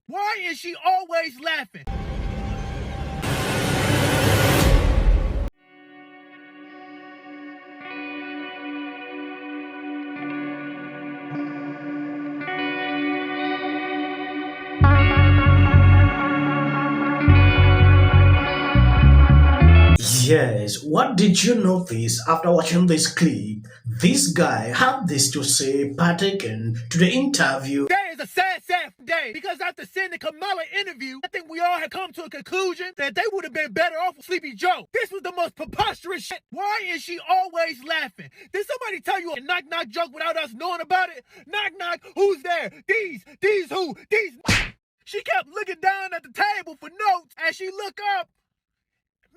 Why is she always laughing? Yes, what did you notice after watching this clip? This guy had this to say pertaining to the interview. Today is a sad day because after seeing the Kamala interview, I think we all had come to a conclusion that they would have been better off with Sleepy Joe. This was the most preposterous shit. Why is she always laughing? Did somebody tell you a knock-knock joke without us knowing about it? Knock-knock, who's there? These who? These. She kept looking down at the table for notes as she looked up,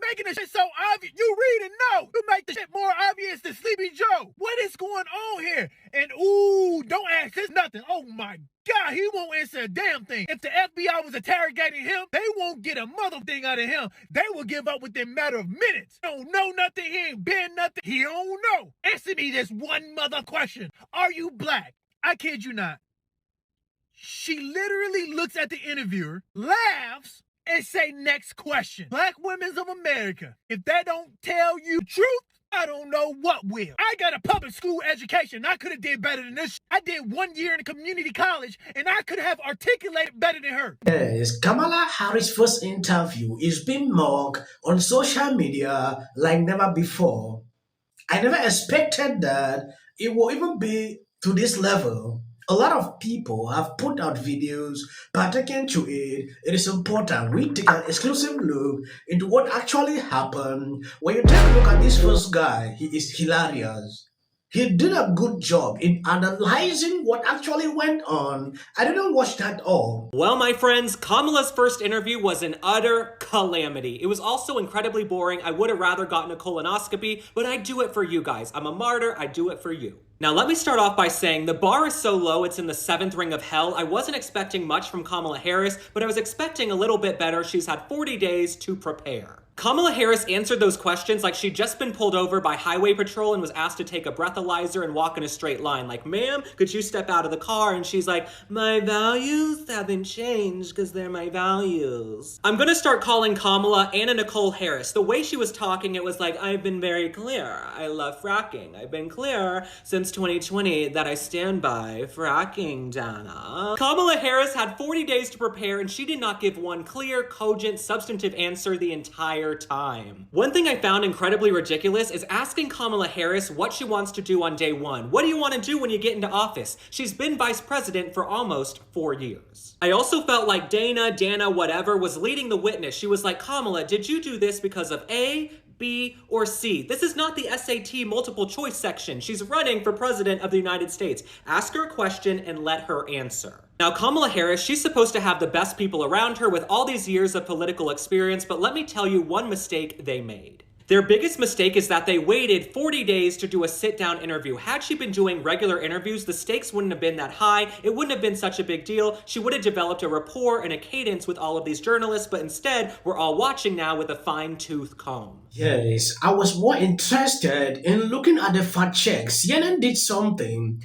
making the shit so obvious. You read and know. You make the shit more obvious than Sleepy Joe. What is going on here? And ooh, don't ask this nothing. Oh my God, he won't answer a damn thing. If the FBI was interrogating him, they won't get a mother thing out of him. They will give up within a matter of minutes. He don't know nothing. He ain't been nothing. He don't know. Answer me this one mother question. Are you black? I kid you not. She literally looks at the interviewer, laughs, and say, next question. Black women of America, if that don't tell you the truth, I don't know what will. I got a public school education. I could have did better than this. I did 1 year in a community college, and I could have articulated better than her. Yes, Kamala Harris' first interview is being mocked on social media like never before. I never expected that it will even be to this level. A lot of people have put out videos pertaining to it. It is important we take an exclusive look into what actually happened. When you take a look at this first guy, he is hilarious. He did a good job in analyzing what actually went on. I didn't watch that all. Well, my friends, Kamala's first interview was an utter calamity. It was also incredibly boring. I would have rather gotten a colonoscopy, but I do it for you guys. I'm a martyr. I do it for you. Now, let me start off by saying the bar is so low, it's in the 7th ring of hell. I wasn't expecting much from Kamala Harris, but I was expecting a little bit better. She's had 40 days to prepare. Kamala Harris answered those questions like she'd just been pulled over by highway patrol and was asked to take a breathalyzer and walk in a straight line. Like, ma'am, could you step out of the car? And she's like, my values haven't changed because they're my values. I'm gonna start calling Kamala Anna Nicole Harris. The way she was talking, it was like, I've been very clear. I love fracking. I've been clear since 2020 that I stand by fracking, Dana. Kamala Harris had 40 days to prepare and she did not give one clear, cogent, substantive answer the entire time. One thing I found incredibly ridiculous is asking Kamala Harris what she wants to do on day one. What do you want to do when you get into office? She's been vice president for almost 4 years. I also felt like Dana, whatever, was leading the witness. She was like, Kamala, did you do this because of A, B, or C? This is not the SAT multiple choice section. She's running for president of the United States. Ask her a question and let her answer. Now, Kamala Harris, she's supposed to have the best people around her with all these years of political experience, but let me tell you one mistake they made. Their biggest mistake is that they waited 40 days to do a sit-down interview. Had she been doing regular interviews, the stakes wouldn't have been that high. It wouldn't have been such a big deal. She would have developed a rapport and a cadence with all of these journalists, but instead, we're all watching now with a fine-tooth comb. Yes, I was more interested in looking at the fact check. CNN did something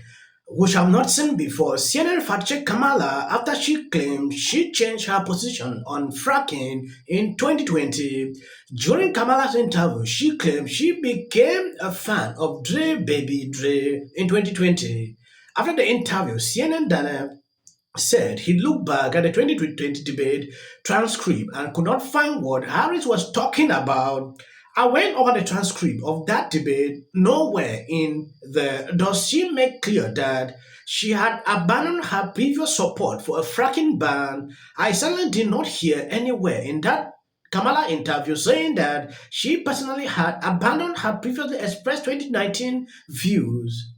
which I've not seen before. CNN fact-checked Kamala after she claimed she changed her position on fracking in 2020. During Kamala's interview, she claimed she became a fan of Baby Dre in 2020. After the interview, CNN Dana said he looked back at the 2020 debate transcript and could not find what Harris was talking about. I went over the transcript of that debate. Nowhere in there does she make clear that she had abandoned her previous support for a fracking ban. I certainly did not hear anywhere in that Kamala interview saying that she personally had abandoned her previously expressed 2019 views.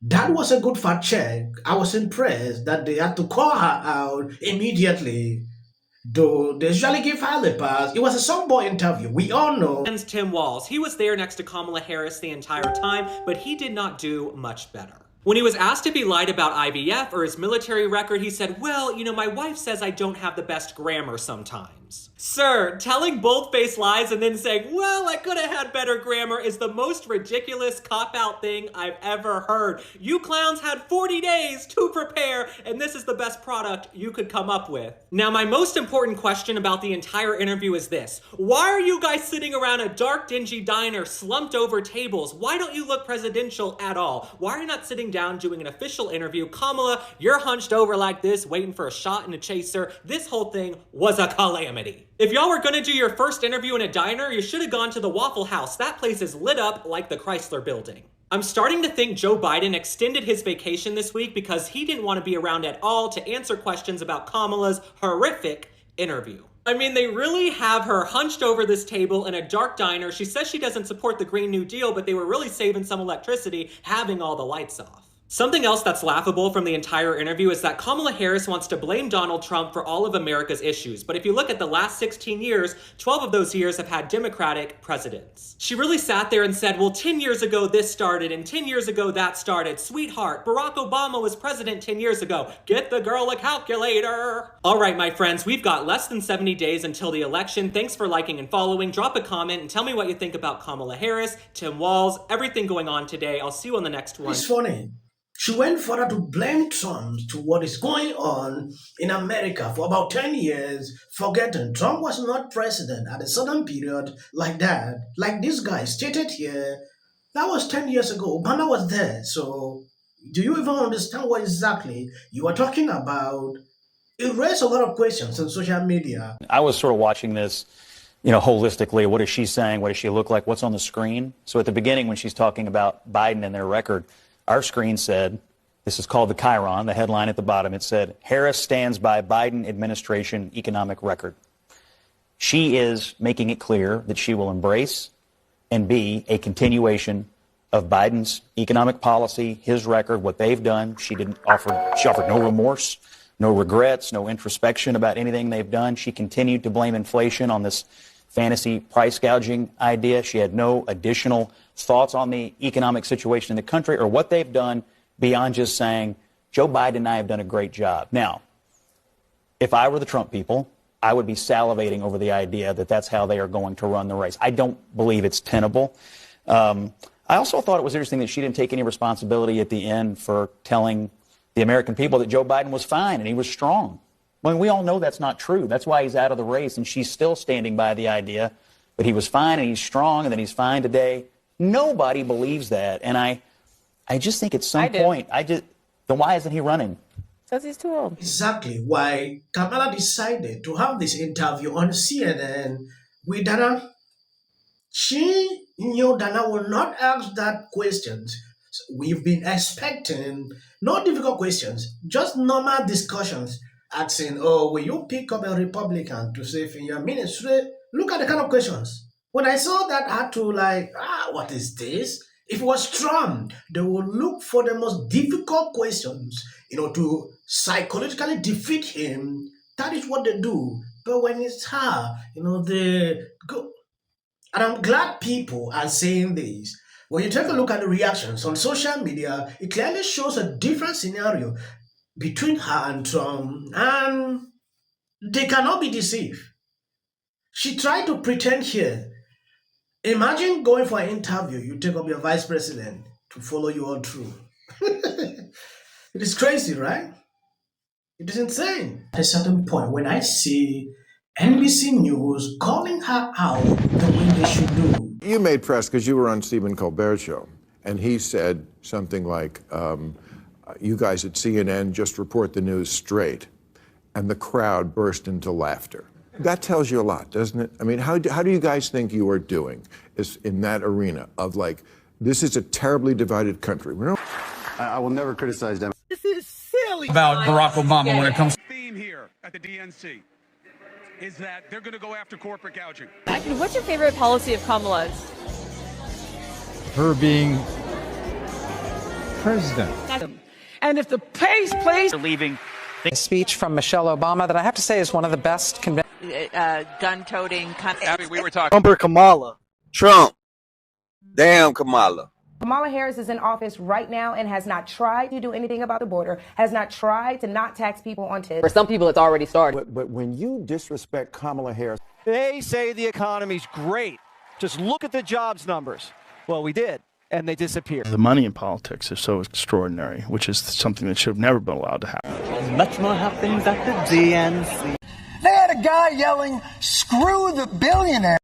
That was a good fact check. I was impressed that they had to call her out immediately. Though they usually give her the pass, it was a softball interview, we all know. And Tim Walz, he was there next to Kamala Harris the entire time, but he did not do much better. When he was asked if he lied about IVF or his military record, he said, well, you know, my wife says I don't have the best grammar sometimes. Sir, telling bold-faced lies and then saying, well, I could have had better grammar is the most ridiculous cop-out thing I've ever heard. You clowns had 40 days to prepare, and this is the best product you could come up with. Now, my most important question about the entire interview is this. Why are you guys sitting around a dark, dingy diner slumped over tables? Why don't you look presidential at all? Why are you not sitting down doing an official interview? Kamala, you're hunched over like this, waiting for a shot and a chaser. This whole thing was a calamity. If y'all were gonna do your first interview in a diner, you should have gone to the Waffle House. That place is lit up like the Chrysler Building. I'm starting to think Joe Biden extended his vacation this week because he didn't want to be around at all to answer questions about Kamala's horrific interview. I mean, they really have her hunched over this table in a dark diner. She says she doesn't support the Green New Deal, but they were really saving some electricity having all the lights off. Something else that's laughable from the entire interview is that Kamala Harris wants to blame Donald Trump for all of America's issues. But if you look at the last 16 years, 12 of those years have had Democratic presidents. She really sat there and said, well, 10 years ago this started, and 10 years ago that started. Sweetheart, Barack Obama was president 10 years ago. Get the girl a calculator. All right, my friends, we've got less than 70 days until the election. Thanks for liking and following. Drop a comment and tell me what you think about Kamala Harris, Tim Walz, everything going on today. I'll see you on the next one. It's funny. She went further to blame Trump to what is going on in America for about 10 years, forgetting Trump was not president at a certain period like that. Like this guy stated here, that was 10 years ago. Obama was there. So do you even understand what exactly you are talking about? It raised a lot of questions on social media. I was sort of watching this, holistically. What is she saying? What does she look like? What's on the screen? So at the beginning when she's talking about Biden and their record, our screen said, this is called the Chiron, the headline at the bottom. It said, Harris stands by Biden administration economic record. She is making it clear that she will embrace and be a continuation of Biden's economic policy, his record, what they've done. She offered no remorse, no regrets, no introspection about anything they've done. She continued to blame inflation on this fantasy price gouging idea. She had no additional thoughts on the economic situation in the country or what they've done beyond just saying, Joe Biden and I have done a great job. Now, if I were the Trump people, I would be salivating over the idea that that's how they are going to run the race. I don't believe it's tenable. I also thought it was interesting that she didn't take any responsibility at the end for telling the American people that Joe Biden was fine and he was strong. I mean, we all know that's not true. That's why he's out of the race, and she's still standing by the idea that he was fine and he's strong and that he's fine today. Nobody believes that, and I just think at some point, then why isn't he running? Because he's too old. Exactly why Kamala decided to have this interview on CNN with Dana. She knew Dana will not ask that questions. So we've been expecting no difficult questions, just normal discussions. Asking, will you pick up a Republican to save in your ministry? Look at the kind of questions. When I saw that, I had to what is this? If it was Trump, they would look for the most difficult questions, to psychologically defeat him. That is what they do. But when it's her, they go. And I'm glad people are saying this. When you take a look at the reactions on social media, it clearly shows a different scenario between her and Trump, and they cannot be deceived. She tried to pretend here. Imagine going for an interview, you take up your vice president to follow you all through. It is crazy, right? It is insane. At a certain point, when I see NBC News calling her out the way they should do. You made press because you were on Stephen Colbert's show, and he said something like, you guys at CNN just report the news straight, and the crowd burst into laughter. That tells you a lot, doesn't it? I mean, how do you guys think you are doing in that arena of this is a terribly divided country? I will never criticize them. This is silly. About Barack Obama when it comes to The theme here at the DNC is that they're going to go after corporate gouging. What's your favorite policy of Kamala's? her being president. And if the pace plays leaving a speech from Michelle Obama that I have to say is one of the best gun-toting Abby, we were talking Kamala. Trump. Damn Kamala. Kamala Harris is in office right now and has not tried to do anything about the border, has not tried to not tax people on tips. For some people, it's already started. But when you disrespect Kamala Harris... They say the economy's great. Just look at the jobs numbers. Well, we did, and they disappeared. The money in politics is so extraordinary, which is something that should have never been allowed to happen. Much more happens at the DNC. They had a guy yelling, "Screw the billionaire."